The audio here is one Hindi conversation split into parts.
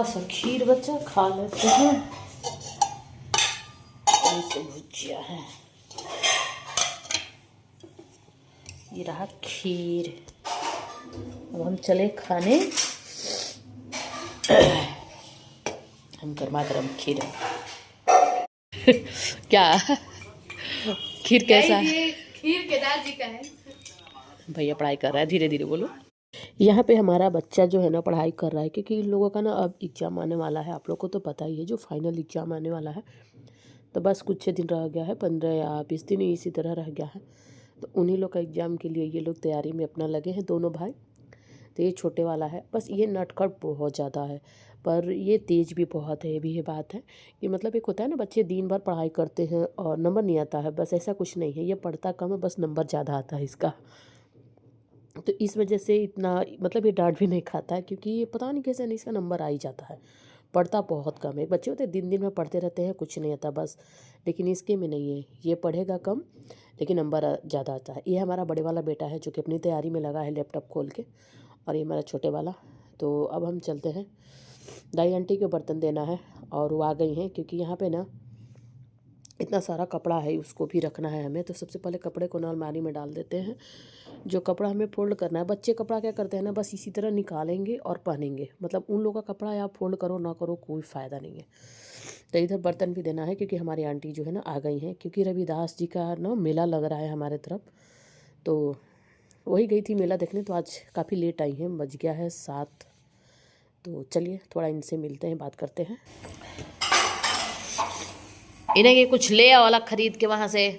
सा खीर बच्चा खा लेते हैं। ऐसे भुजिया है, ये रहा खीर। अब हम चले खाने। हम गर्मा गर्म खीर क्या खीर कैसा है? खीर केदार जी का है। भैया पढ़ाई कर रहा है, धीरे धीरे बोलो। यहाँ पे हमारा बच्चा जो है ना पढ़ाई कर रहा है, क्योंकि इन लोगों का ना अब एग्ज़ाम आने वाला है। आप लोग को तो पता ही है, जो फाइनल एग्ज़ाम आने वाला है। तो बस कुछ दिन रह गया है, 15 या 20 दिन इसी तरह रह गया है। तो उन्हीं लोग का एग्ज़ाम के लिए ये लोग तैयारी में अपना लगे हैं, दोनों भाई। तो ये छोटे वाला है, बस ये नटखट बहुत ज़्यादा है, पर ये तेज़ भी बहुत है। ये भी ये बात है कि मतलब एक होता है ना, बच्चे दिन भर पढ़ाई करते हैं और नंबर नहीं आता है, बस ऐसा कुछ नहीं है। ये पढ़ता कम है, बस नंबर ज़्यादा आता है इसका। तो इस वजह से इतना मतलब ये डांट भी नहीं खाता है, क्योंकि ये पता नहीं कैसे नहीं इसका नंबर आ ही जाता है। पढ़ता बहुत कम है। बच्चे होते हैं दिन दिन में पढ़ते रहते हैं, कुछ नहीं आता बस। लेकिन इसके में नहीं है, ये पढ़ेगा कम लेकिन नंबर ज़्यादा आता है। ये हमारा बड़े वाला बेटा है जो कि अपनी तैयारी में लगा है लैपटॉप खोल के, और ये हमारा छोटे वाला। तो अब हम चलते हैं, दाई आंटी को बर्तन देना है और वो आ गई हैं, क्योंकि यहाँ पे ना इतना सारा कपड़ा है, उसको भी रखना है हमें। तो सबसे पहले कपड़े को ना अलमारी में डाल देते हैं। जो कपड़ा हमें फोल्ड करना है, बच्चे कपड़ा क्या करते हैं ना, बस इसी तरह निकालेंगे और पहनेंगे। मतलब उन लोगों का कपड़ा आप फोल्ड करो ना करो, कोई फ़ायदा नहीं है। तो इधर बर्तन भी देना है, क्योंकि हमारी आंटी जो है ना आ गई हैं, क्योंकि रविदास जी का ना मेला लग रहा है हमारे तरफ। तो वही गई थी मेला देखने, तो आज काफ़ी लेट आई हैं, बज गया है 7। तो चलिए थोड़ा इनसे मिलते हैं, बात करते हैं। इन्हें ये कुछ ले आओ अलग खरीद के वहाँ से।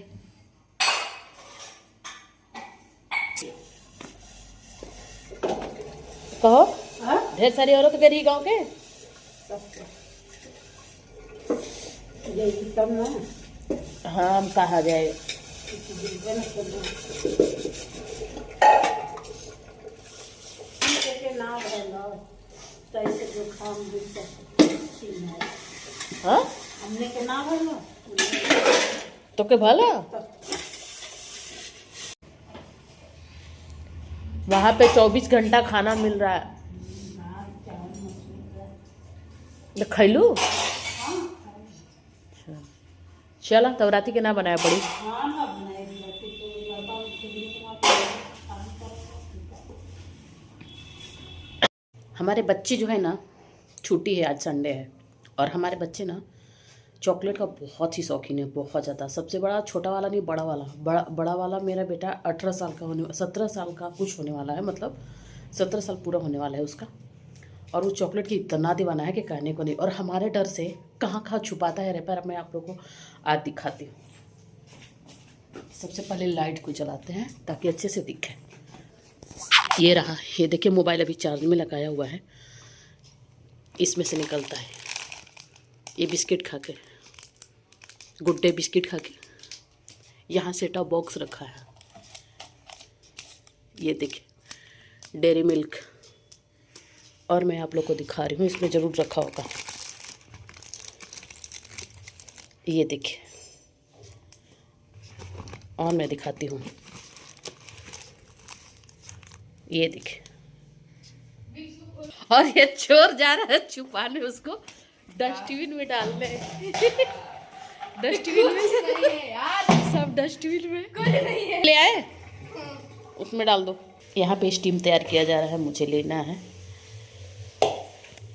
कहो ढेर सारी औरत गई गाँव के हाँ, हम कहा जाए। हाँ हमने के ना भरलो तो के भला वहाँ पे 24 घंटा खाना मिल रहा है। खैलू चला तब राती के ना बनाया पड़ी। हमारे बच्चे जो है ना, छुट्टी है, आज संडे है, और हमारे बच्चे ना चॉकलेट का बहुत ही शौकीन है, बहुत ज़्यादा। सबसे बड़ा छोटा वाला नहीं, बड़ा वाला। बड़ा वाला मेरा बेटा 18 साल का 17 साल का कुछ होने वाला है, मतलब 17 साल पूरा होने वाला है उसका। और वो चॉकलेट की इतना दीवाना है कि कहने को नहीं। और हमारे डर से कहाँ कहाँ छुपाता है रेपर, मैं आप लोगों को आज दिखाती हूँ। सबसे पहले लाइट को जलाते हैं ताकि अच्छे से दिखे। ये रहा, ये देखिए मोबाइल अभी चार्ज में लगाया हुआ है, इसमें से निकलता है। ये बिस्किट खा के, गुड डे बिस्किट खा के, यहाँ सेट टॉप बॉक्स रखा है। ये देखिए डेयरी मिल्क, और मैं आप लोग को दिखा रही हूँ, इसमें ज़रूर रखा होगा। ये देखिए, और मैं दिखाती हूँ, ये देखिए। और ये चोर जा रहा है छुपाने उसको, डस्टबिन में डालने। डस्टबिन में सब डस्टबिन में कोई नहीं है, ले आए उसमें डाल दो। यहाँ पे स्टीम तैयार किया जा रहा है, मुझे लेना है।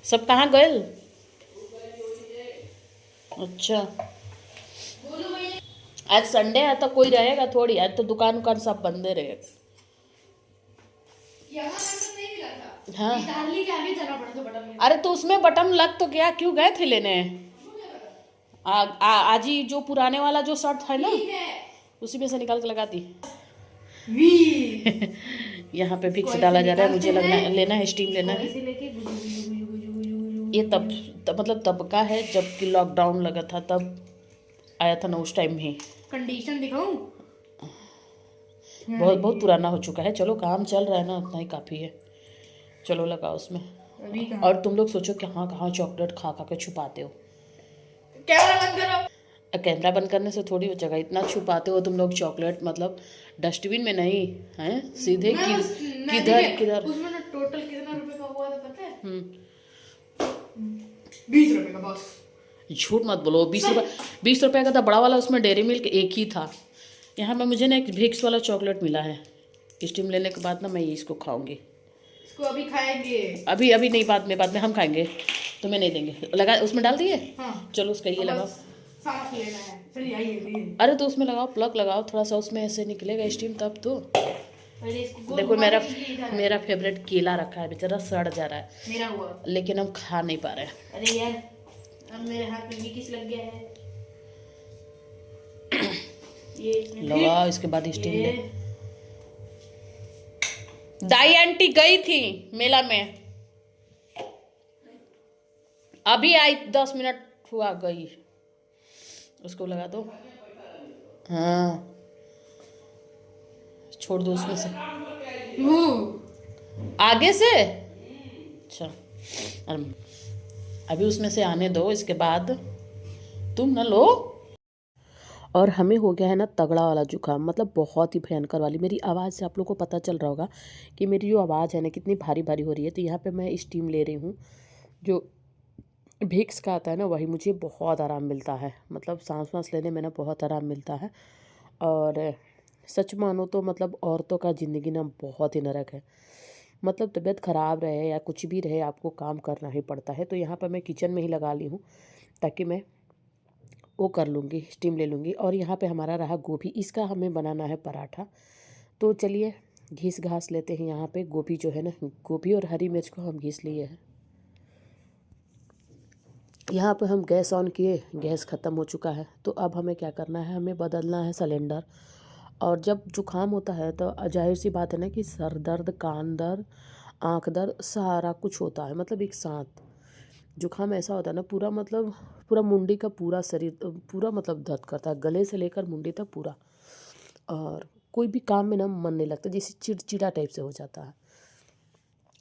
सब कहाँ गए? अच्छा, आज संडे है तो कोई रहेगा थोड़ी, आज तो दुकान उकान सब बंदे रहेगा। हाँ अरे तो उसमें बटन लग तो गया, क्यों गए थे लेने? आज ही जो पुराने वाला जो शर्ट है ना, उसी में से निकाल के लगा दी। यहाँ पे फिक्स डाला जा रहा है, मुझे लेना है, स्टीम लेना है। ये तब मतलब तब का है जबकि लॉकडाउन लगा था, तब आया था ना उस टाइम ही। कंडीशन दिखाऊं? बहुत बहुत पुराना हो चुका है। चलो काम चल रहा है ना, उतना ही काफ़ी है। चलो लगाओ उसमें। और तुम लोग सोचो कहाँ कहाँ चॉकलेट खा खा के छुपाते हो। कैमरा बंद करो। कैमरा बंद करने से थोड़ी हो जाएगा, इतना छुपाते हो तुम लोग चॉकलेट, मतलब डस्टबिन में नहीं है, सीधे किधर किधर। उसमें ना टोटल कितना रुपए का हुआ था पता है? 20 रुपए का बस। झूठ मत बोलो, 20 रुपये का था बड़ा वाला, उसमें डेयरी मिल्क एक ही था। यहाँ में मुझे ना एक विक्स वाला चॉकलेट मिला है, स्टीम लेने के बाद ना मैं इसको खाऊंगी। इसको अभी खाएंगे? अभी अभी नहीं, बाद में हम खाएंगे, तुम्हें नहीं देंगे। लगा उसमें डाल दिए? हाँ। चलो उसका ये लगाओ। सांस लेना है, चलिए आइए। अरे तो उसमें लगाओ, प्लग लगाओ थोड़ा सा, उसमें ऐसे निकलेगा स्टीम तब तो। पहले इसको देखो मेरा फेवरेट केला रखा है, बेचारा सड़ जा रहा है, मेरा हुआ, लेकिन हम खा नहीं पा रहे हैं। अरे यार अब मेरे हाथ में भी किस लग गया है। ये लगाओ, इसके बाद स्टीम ले। दाई आंटी गई थी मेला में, अभी आई, 10 मिनट हुआ गई। उसको लगा दो, हाँ छोड़ दो उसमें से, आगे से। अच्छा अभी उसमें से आने दो, इसके बाद तुम ना लो। और हमें हो गया है ना तगड़ा वाला जुकाम, मतलब बहुत ही भयंकर वाली। मेरी आवाज़ से आप लोगों को पता चल रहा होगा कि मेरी जो आवाज़ है ना कितनी भारी भारी हो रही है। तो यहाँ पे मैं स्टीम ले रही हूँ, जो विक्स का आता है ना, वही मुझे बहुत आराम मिलता है, मतलब सांस लेने में ना बहुत आराम मिलता है। और सच मानो तो मतलब औरतों का ज़िंदगी ना बहुत ही नरक है, मतलब तबीयत ख़राब रहे या कुछ भी रहे, आपको काम करना ही पड़ता है। तो यहाँ पर मैं किचन में ही लगा ली हूँ ताकि मैं वो कर लूँगी, स्टीम ले लूँगी। और यहाँ पे हमारा रहा गोभी, इसका हमें बनाना है पराठा। तो चलिए घिस घास लेते हैं। यहाँ पे गोभी जो है ना, गोभी और हरी मिर्च को हम घिस लिए हैं। यहाँ पे हम गैस ऑन किए, गैस ख़त्म हो चुका है। तो अब हमें क्या करना है, हमें बदलना है सिलेंडर। और जब जुकाम होता है तो जाहिर सी बात है ना कि सर दर्द, कान दर्द, आँख दर्द, सारा कुछ होता है, मतलब एक साथ। जुकाम ऐसा होता है ना पूरा, मतलब पूरा मुंडी का पूरा शरीर पूरा मतलब दर्द करता है, गले से लेकर मुंडी तक पूरा। और कोई भी काम में ना मन नहीं लगता, जैसे चिड़चिड़ा टाइप से हो जाता है।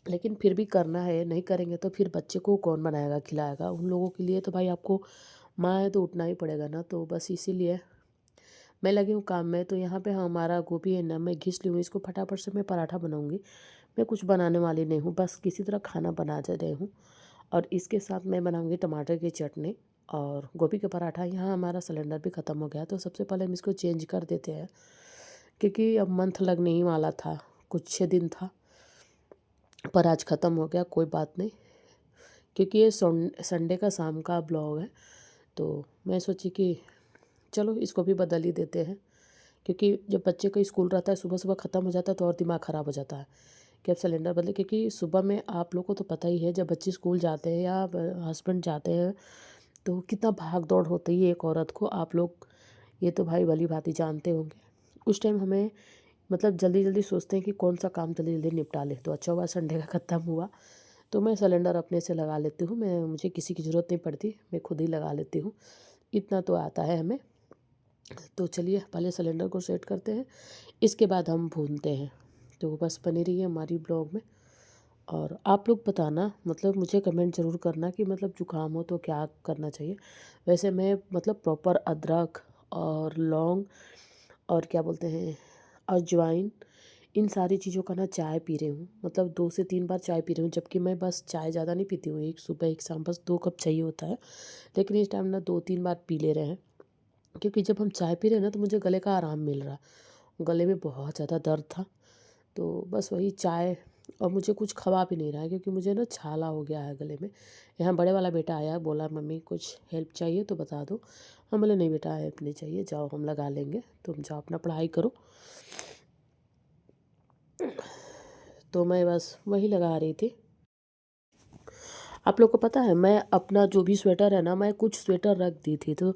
लेकिन फिर भी करना है, नहीं करेंगे तो फिर बच्चे को कौन बनाएगा खिलाएगा। उन लोगों के लिए तो भाई आपको माँ है तो उठना ही पड़ेगा ना। तो बस इसीलिए मैं लगी हूँ काम में। तो यहाँ पे हमारा गोभी है ना, मैं घिस ली हूँ इसको, फटाफट से मैं पराठा बनाऊँगी। मैं कुछ बनाने वाली नहीं हूँ, बस किसी तरह खाना बना जा रही हूँ। और इसके साथ मैं बनाऊँगी टमाटर की चटनी और गोभी का पराठा। यहाँ हमारा सिलेंडर भी ख़त्म हो गया, तो सबसे पहले हम इसको चेंज कर देते हैं, क्योंकि अब मंथ लगने ही वाला था, कुछ 6 दिन था, पर आज ख़त्म हो गया। कोई बात नहीं, क्योंकि ये संडे का शाम का ब्लॉग है, तो मैं सोची कि चलो इसको भी बदल ही देते हैं। क्योंकि जब बच्चे का स्कूल रहता है, सुबह सुबह ख़त्म हो जाता है, तो और दिमाग ख़राब हो जाता है कि अब सिलेंडर बदले। क्योंकि सुबह में आप लोगों को तो पता ही है, जब बच्चे स्कूल जाते हैं या हस्बैंड जाते हैं तो कितना भाग दौड़ होती है एक औरत को। आप लोग ये तो भाई भली भांति जानते होंगे। उस टाइम हमें मतलब जल्दी जल्दी सोचते हैं कि कौन सा काम जल्दी जल्दी निपटा ले। तो अच्छा हुआ संडे का ख़त्म हुआ, तो मैं सिलेंडर अपने से लगा लेती हूँ। मुझे किसी की ज़रूरत नहीं पड़ती, मैं खुद ही लगा लेती हूँ, इतना तो आता है हमें। तो चलिए पहले सिलेंडर को सेट करते हैं, इसके बाद हम भूनते हैं। तो बस बनी रही है हमारी ब्लॉग में। और आप लोग बताना, मतलब मुझे कमेंट ज़रूर करना कि मतलब जुकाम हो तो क्या करना चाहिए। वैसे मैं मतलब प्रॉपर अदरक और लौंग और क्या बोलते हैं अजवाइन, इन सारी चीज़ों का ना चाय पी रही हूँ। मतलब 2 से 3 बार चाय पी रही हूँ, जबकि मैं बस चाय ज़्यादा नहीं पीती हूँ, एक सुबह एक शाम बस 2 कप चाहिए होता है। लेकिन इस टाइम ना 2-3 बार पी ले रहे हैं, क्योंकि जब हम चाय पी रहे हैं ना तो मुझे गले का आराम मिल रहा, गले में बहुत ज़्यादा दर्द था। तो बस वही चाय, और मुझे कुछ खवा भी नहीं रहा है, क्योंकि मुझे ना छाला हो गया है गले में। यहाँ बड़े वाला बेटा आया, बोला मम्मी कुछ हेल्प चाहिए तो बता दो। हम बोले नहीं बेटा हेल्प नहीं चाहिए, जाओ हम लगा लेंगे, तुम जाओ अपना पढ़ाई करो। तो मैं बस वही लगा रही थी। आप लोग को पता है, मैं अपना जो भी स्वेटर है ना, मैं कुछ स्वेटर रख दी थी। तो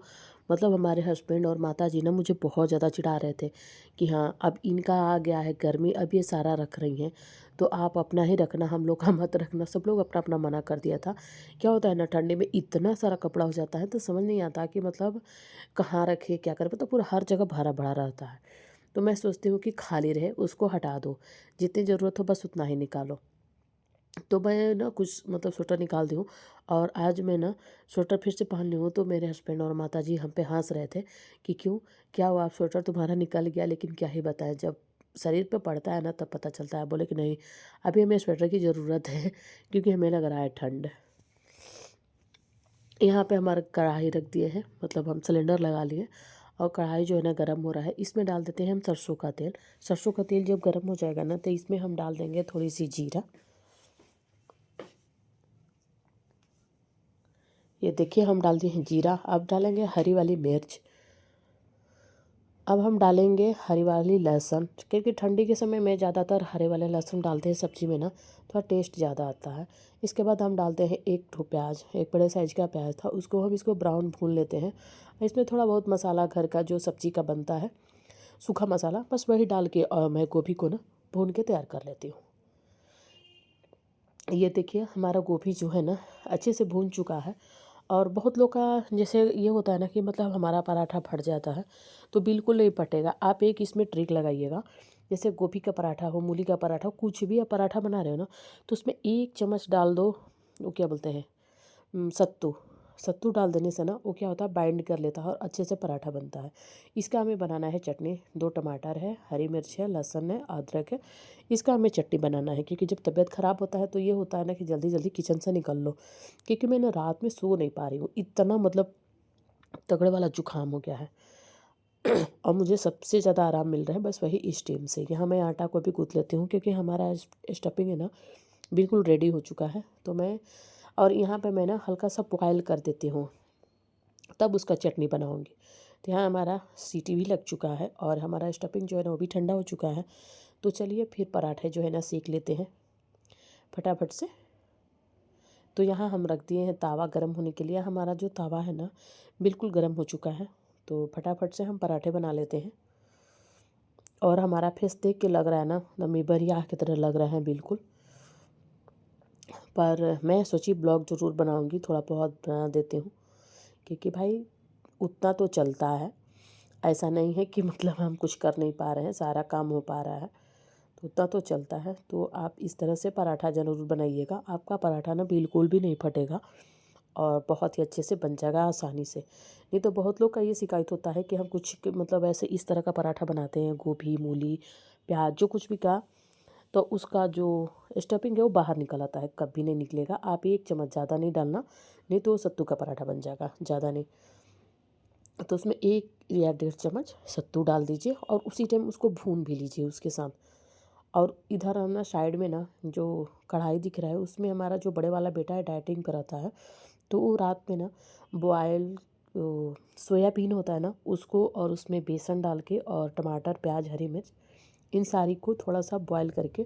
मतलब हमारे हस्बैंड और माता जी ना मुझे बहुत ज़्यादा चिढ़ा रहे थे कि हाँ अब इनका आ गया है गर्मी, अब ये सारा रख रही हैं, तो आप अपना ही रखना, हम लोग का मत रखना। सब लोग अपना अपना मना कर दिया था। क्या होता है ना, ठंडी में इतना सारा कपड़ा हो जाता है तो समझ नहीं आता कि मतलब कहाँ रखे क्या करें, मतलब पूरा हर जगह भरा भरा रहता है। तो मैं सोचती हूँ कि खाली रहे उसको हटा दो, जितनी ज़रूरत हो बस उतना ही निकालो। तो मैं ना कुछ मतलब स्वेटर निकाल दी हूँ, और आज मैं ना स्वेटर फिर से पहन ली हूँ। तो मेरे हस्बैंड और माता जी हम पे हंस रहे थे कि क्यों, क्या हुआ, आप स्वेटर तुम्हारा निकल गया। लेकिन क्या ही बताएं, जब शरीर पे पड़ता है ना तब पता चलता है। बोले कि नहीं अभी हमें स्वेटर की ज़रूरत है, क्योंकि हमें लग रहा है ठंड। यहाँ पे हमारा कढ़ाई रख दिए हैं, मतलब हम सिलेंडर लगा लिए और कढ़ाई जो है ना गर्म हो रहा है। इसमें डाल देते हैं हम सरसों का तेल। सरसों का तेल जब गर्म हो जाएगा ना तो इसमें हम डाल देंगे थोड़ी सी जीरा। ये देखिए हम डाल दिए हैं जीरा। अब डालेंगे हरी वाली मिर्च। अब हम डालेंगे हरी वाली लहसुन, क्योंकि ठंडी के समय में ज़्यादातर हरे वाले लहसुन डालते हैं सब्ज़ी में ना, थोड़ा टेस्ट ज़्यादा आता है। इसके बाद हम डालते हैं एक ठो प्याज, एक बड़े साइज़ का प्याज था, उसको हम इसको ब्राउन भून लेते हैं। इसमें थोड़ा बहुत मसाला घर का जो सब्ज़ी का बनता है, सूखा मसाला, बस वही डाल के और मैं गोभी को ना भून के तैयार कर लेती हूँ। ये देखिए हमारा गोभी जो है ना अच्छे से भून चुका है। और बहुत लोग का जैसे ये होता है ना कि मतलब हमारा पराठा फट जाता है, तो बिल्कुल नहीं फटेगा। आप एक इसमें ट्रिक लगाइएगा, जैसे गोभी का पराठा हो, मूली का पराठा हो, कुछ भी आप पराठा बना रहे हो ना, तो उसमें 1 चम्मच डाल दो, वो क्या बोलते हैं, सत्तू। सत्तू डाल देने से ना वो क्या होता है, बाइंड कर लेता है और अच्छे से पराठा बनता है। इसका हमें बनाना है चटनी। 2 टमाटर है, हरी मिर्च है, लहसुन है, अदरक है। इसका हमें चटनी बनाना है, क्योंकि जब तबीयत ख़राब होता है तो ये होता है ना कि जल्दी जल्दी किचन से निकल लो। क्योंकि मैं ना रात में सो नहीं पा रही हूँ, इतना मतलब तगड़े वाला जुकाम हो गया है। और मुझे सबसे ज़्यादा आराम मिल रहा है बस वही स्टीम से। यहाँ मैं आटा को भी गूँथ लेती हूँ, क्योंकि हमारा स्टफिंग है ना बिल्कुल रेडी हो चुका है। तो मैं और यहाँ पे मैं ना हल्का सा बॉयल कर देती हूँ, तब उसका चटनी बनाऊँगी। तो यहाँ हमारा सीटी भी लग चुका है और हमारा स्टफिंग जो है ना वो भी ठंडा हो चुका है। तो चलिए फिर पराठे जो है ना सेक लेते हैं फटाफट से। तो यहाँ हम रख दिए हैं तावा गर्म होने के लिए। हमारा जो तावा है ना बिल्कुल गर्म हो चुका है, तो फटाफट से हम पराठे बना लेते हैं। और हमारा फेस देख के लग रहा है ना एकदम इबरिया की तरह लग रहा है बिल्कुल। पर मैं सोची ब्लॉग ज़रूर बनाऊंगी, थोड़ा बहुत बना देती हूँ, क्योंकि भाई उतना तो चलता है। ऐसा नहीं है कि मतलब हम कुछ कर नहीं पा रहे हैं, सारा काम हो पा रहा है, तो उतना तो चलता है। तो आप इस तरह से पराठा ज़रूर बनाइएगा, आपका पराठा ना बिल्कुल भी नहीं फटेगा और बहुत ही अच्छे से बन जाएगा आसानी से। नहीं तो बहुत लोग का ये शिकायत होता है कि हम कुछ मतलब ऐसे इस तरह का पराठा बनाते हैं, गोभी, मूली, प्याज, जो कुछ भी का, तो उसका जो स्टफिंग है वो बाहर निकल आता है, कभी नहीं निकलेगा। आप 1 चम्मच, ज़्यादा नहीं डालना, नहीं तो सत्तू का पराठा बन जाएगा, ज़्यादा नहीं। तो उसमें 1 या 1.5 चम्मच सत्तू डाल दीजिए और उसी टाइम उसको भून भी लीजिए उसके साथ। और इधर हम ना साइड में ना जो कढ़ाई दिख रहा है उसमें हमारा जो बड़े वाला बेटा है डाइटिंग पर रहता है, तो वो रात में ना बॉयल सोयाबीन होता है ना उसको, और उसमें बेसन डाल के और टमाटर, प्याज, हरी मिर्च, इन सारी को थोड़ा सा बॉयल करके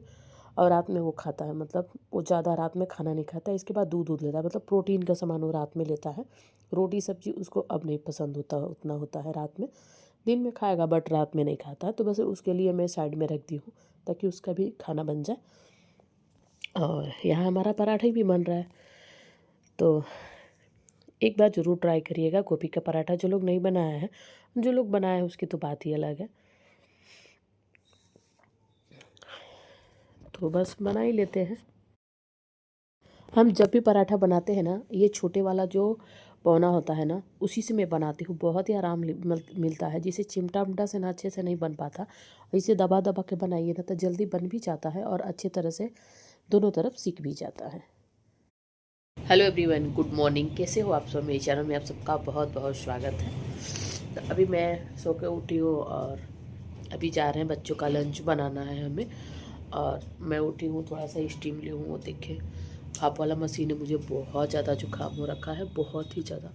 और रात में वो खाता है। मतलब वो ज़्यादा रात में खाना नहीं खाता है, इसके बाद दूध लेता है, मतलब प्रोटीन का सामान वो रात में लेता है। रोटी सब्जी उसको अब नहीं पसंद होता, उतना होता है रात में। दिन में खाएगा बट रात में नहीं खाता है, तो बस उसके लिए मैं साइड में रख दी हूँ ताकि उसका भी खाना बन जाए। और यहाँ हमारा पराठा भी बन रहा है, तो एक बार ज़रूर ट्राई करिएगा गोभी का पराठा। जो लोग नहीं बनाया है, जो लोग बनाए हैं उसकी तो बात ही अलग है। तो बस बना ही लेते हैं। हम जब भी पराठा बनाते हैं ना, ये छोटे वाला जो पौना होता है ना उसी से मैं बनाती हूँ, बहुत ही आराम मिलता है। जिसे चिमटा उमटा से ना अच्छे से नहीं बन पाता, इसे दबा दबा के बनाइए ना तो जल्दी बन भी जाता है और अच्छे तरह से दोनों तरफ सीख भी जाता है। Hello everyone, good morning. कैसे हो आप सब? मेरे चैनल में आप सबका बहुत बहुत स्वागत है। तो अभी मैं सो के उठी हूँ और अभी जा रहे हैं बच्चों का लंच बनाना है हमें। और मैं उठी हूँ, थोड़ा सा स्टीम ली हूँ। वो देखे भाप वाला मशीन है, मुझे बहुत ज़्यादा जुकाम हो रखा है, बहुत ही ज़्यादा।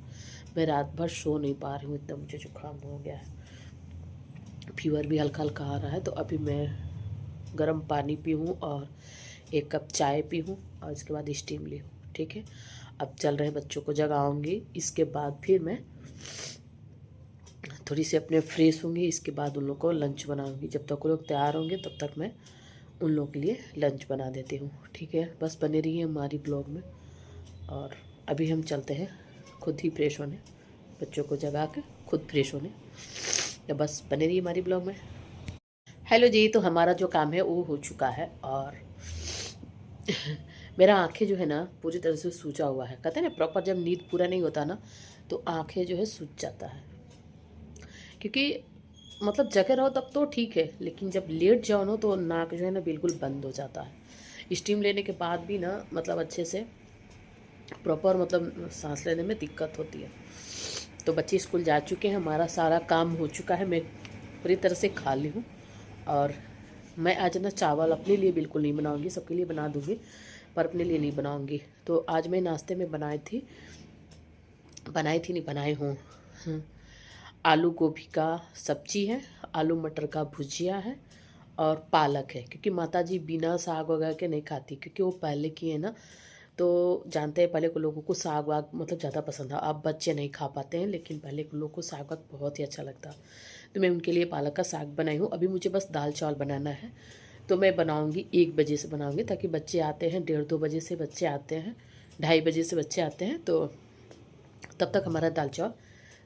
मैं रात भर सो नहीं पा रही हूँ, इतना मुझे जुकाम हो गया है। फीवर भी हल्का हल्का आ रहा है। तो अभी मैं गर्म पानी पी हूँ और 1 कप चाय पी हूँ और इसके बाद स्टीम ली हूँ। ठीक है, अब चल रहे हैं, बच्चों को जगाऊंगी, इसके बाद फिर मैं थोड़ी सी अपने फ्रेश होंगी, इसके बाद उन लोग को लंच बनाऊंगी। जब तक वो लोग तैयार होंगे तब तक मैं उन लोगों के लिए लंच बना देती हूँ। ठीक है, बस बने रहिए हमारी ब्लॉग में। और अभी हम चलते हैं खुद ही फ्रेश होने, बच्चों को जगा के खुद फ्रेश होने। तो बस बने रहिए हमारी ब्लॉग में। हेलो जी, तो हमारा जो काम है वो हो चुका है और मेरा आंखें जो है ना पूरी तरह से सूजा हुआ है। कहते हैं ना प्रॉपर जब नींद पूरा नहीं होता ना तो आंखें जो है सूज जाता है। क्योंकि मतलब जगह रहो तब तो ठीक है, लेकिन जब लेट जाओ ना तो नाक जो है ना बिल्कुल बंद हो जाता है। स्टीम लेने के बाद भी ना मतलब अच्छे से प्रॉपर मतलब सांस लेने में दिक्कत होती है। तो बच्चे स्कूल जा चुके हैं, हमारा सारा काम हो चुका है, मैं पूरी तरह से खाली हूँ। और मैं आज ना चावल अपने लिए बिल्कुल नहीं बनाऊँगी, सबके लिए बना दूँगी पर अपने लिए नहीं बनाऊँगी। तो आज मैं नाश्ते में बनाई हूँ आलू गोभी का सब्जी है, आलू मटर का भुजिया है और पालक है। क्योंकि माताजी बिना साग वगैरह के नहीं खाती, क्योंकि वो पहले की है ना, तो जानते हैं पहले के लोगों को साग वाग मतलब ज़्यादा पसंद है। अब बच्चे नहीं खा पाते हैं, लेकिन पहले के लोगों को साग वाग बहुत ही अच्छा लगता। तो मैं उनके लिए पालक का साग बनाई हूँ। अभी मुझे बस दाल चावल बनाना है, तो मैं बनाऊँगी 1 बजे से बनाऊँगी, ताकि बच्चे आते हैं 1:30-2 बजे से बच्चे आते हैं, 2:30 बजे से बच्चे आते हैं, तो तब तक हमारा दाल चावल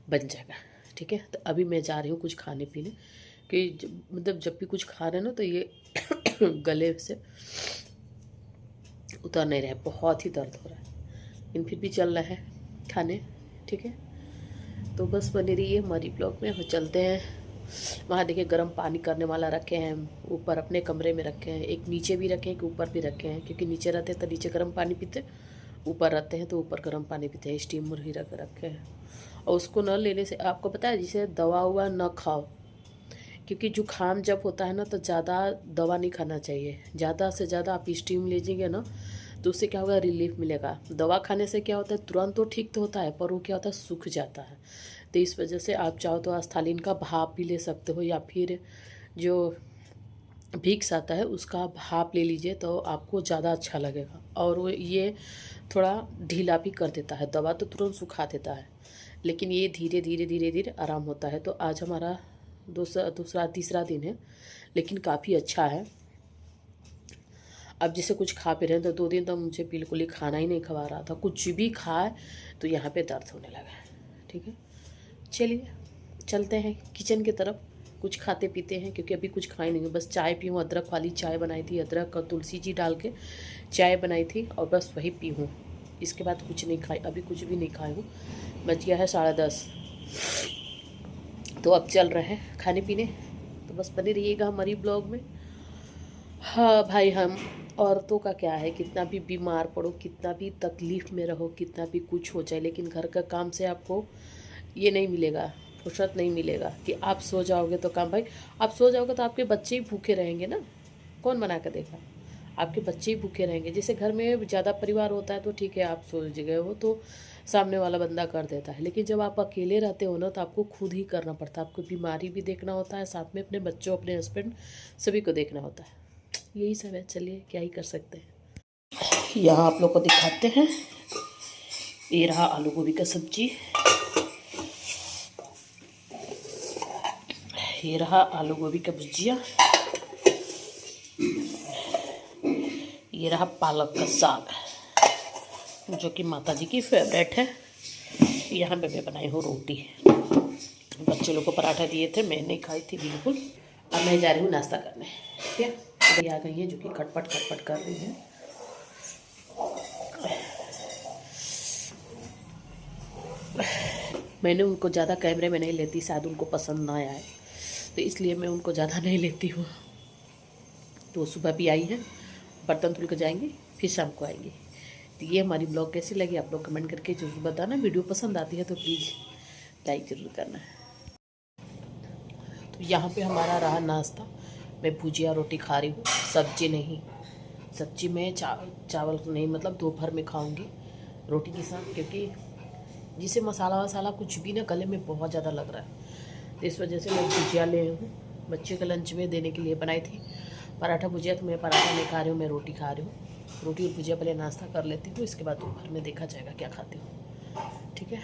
बन जाएगा। ठीक है, तो अभी मैं जा रही हूँ कुछ खाने पीने, कि मतलब जब भी कुछ खा रहे हैं ना तो ये गले से उतर नहीं रहा है, बहुत ही दर्द हो रहा है, लेकिन फिर भी चल रहा है खाने। ठीक है, तो बस बनी रही है हमारी ब्लॉग में। हो चलते हैं वहाँ। देखिए गर्म पानी करने वाला रखे हैं, ऊपर अपने कमरे में रखे हैं, एक नीचे भी रखे हैं कि ऊपर भी रखे हैं, क्योंकि नीचे रहते हैं तो नीचे गर्म पानी पीते, ऊपर रहते हैं तो ऊपर गर्म पानी पीते हैं। स्टीमर ही रखे हैं। और उसको न लेने से आपको पता है, जिसे दवा हुआ न खाओ, क्योंकि जुकाम जब होता है ना तो ज़्यादा दवा नहीं खाना चाहिए। ज़्यादा से ज़्यादा आप स्टीम लीजिएगा ना तो उससे क्या होगा, रिलीफ मिलेगा। दवा खाने से क्या होता है, तुरंत तो ठीक तो होता है पर वो क्या होता है, सूख जाता है। तो इस वजह से आप चाहो तो आस्थालीन का भाप भी ले सकते हो, या फिर जो विक्स आता है उसका भाप ले लीजिए, तो आपको ज़्यादा अच्छा लगेगा। और वो ये थोड़ा ढीला भी कर देता है, दवा तो तुरंत सुखा देता है, लेकिन ये धीरे धीरे धीरे धीरे आराम होता है। तो आज हमारा तीसरा दिन है, लेकिन काफ़ी अच्छा है। अब जैसे कुछ खा पी रहे हैं, तो 2 दिन तो मुझे बिल्कुल ही खाना ही नहीं खवा रहा था, कुछ भी खाए तो यहाँ पे दर्द होने लगा है। ठीक है, चलिए चलते हैं किचन की तरफ, कुछ खाते पीते हैं, क्योंकि अभी कुछ खाए नहीं। बस चाय पी हूँ, अदरक वाली चाय बनाई थी, अदरक और तुलसी जी डाल के चाय बनाई थी, और बस वही पी हूँ। इसके बाद कुछ नहीं खाई, अभी कुछ भी नहीं खाई हूँ। बच गया है 10:30, तो अब चल रहे हैं खाने पीने। तो बस बने रहिएगा हमारी ब्लॉग में। हाँ भाई, हम औरतों का क्या है, कितना भी बीमार पड़ो, कितना भी तकलीफ़ में रहो, कितना भी कुछ हो जाए, लेकिन घर का काम से आपको ये नहीं मिलेगा, फुर्सत नहीं मिलेगा कि आप सो जाओगे तो काम। भाई आप सो जाओगे तो आपके बच्चे ही भूखे रहेंगे ना, कौन बना कर देगा, आपके बच्चे ही भूखे रहेंगे। जैसे घर में ज़्यादा परिवार होता है तो ठीक है, आप सो गए हो तो सामने वाला बंदा कर देता है, लेकिन जब आप अकेले रहते हो ना तो आपको खुद ही करना पड़ता है। आपको बीमारी भी देखना होता है, साथ में अपने बच्चों, अपने हस्बैंड, सभी को देखना होता है। यही सब है, चलिए क्या ही कर सकते हैं। यहाँ आप लोग को दिखाते हैं, ये रहा आलू गोभी का सब्जी, ये रहा आलू गोभी का भुजिया, ये रहा पालक का साग जो कि माताजी की फेवरेट है। यहाँ पे मैं बनाई हूँ रोटी, बच्चे लोग को पराठा दिए थे, मैं नहीं खाई थी बिल्कुल। अब मैं जा रही हूँ नाश्ता करने। ठीक है, अभी आ गई है जो कि खटपट कर रही है। मैंने उनको ज़्यादा कैमरे में नहीं लेती, शायद उनको पसंद ना आए, तो इसलिए मैं उनको ज़्यादा नहीं लेती हूँ। तो सुबह भी आई है, बर्तन धुल कर जाएंगी, फिर शाम को आएंगी। तो ये हमारी ब्लॉग कैसी लगी आप लोग कमेंट करके जरूर बताना। वीडियो पसंद आती है तो प्लीज़ लाइक ज़रूर करना। तो यहाँ पे हमारा रहा नाश्ता, मैं भुजिया रोटी खा रही हूँ, सब्जी नहीं। सब्जी में चावल नहीं, मतलब दोपहर में खाऊंगी रोटी के साथ, क्योंकि जिसे मसाला वसाला कुछ भी ना गले में बहुत ज़्यादा लग रहा है, तो इस वजह से मैं भुजिया ले हूँ। बच्चे के लंच में देने के लिए बनाई थी पराठा भुजिया, तो मैं पराठा नहीं खा रही हूँ, मैं रोटी खा रही हूँ। रोटी और भुजिया पहले नाश्ता कर लेती हूँ, इसके बाद दोपहर में देखा जाएगा क्या खाती हूँ। ठीक है।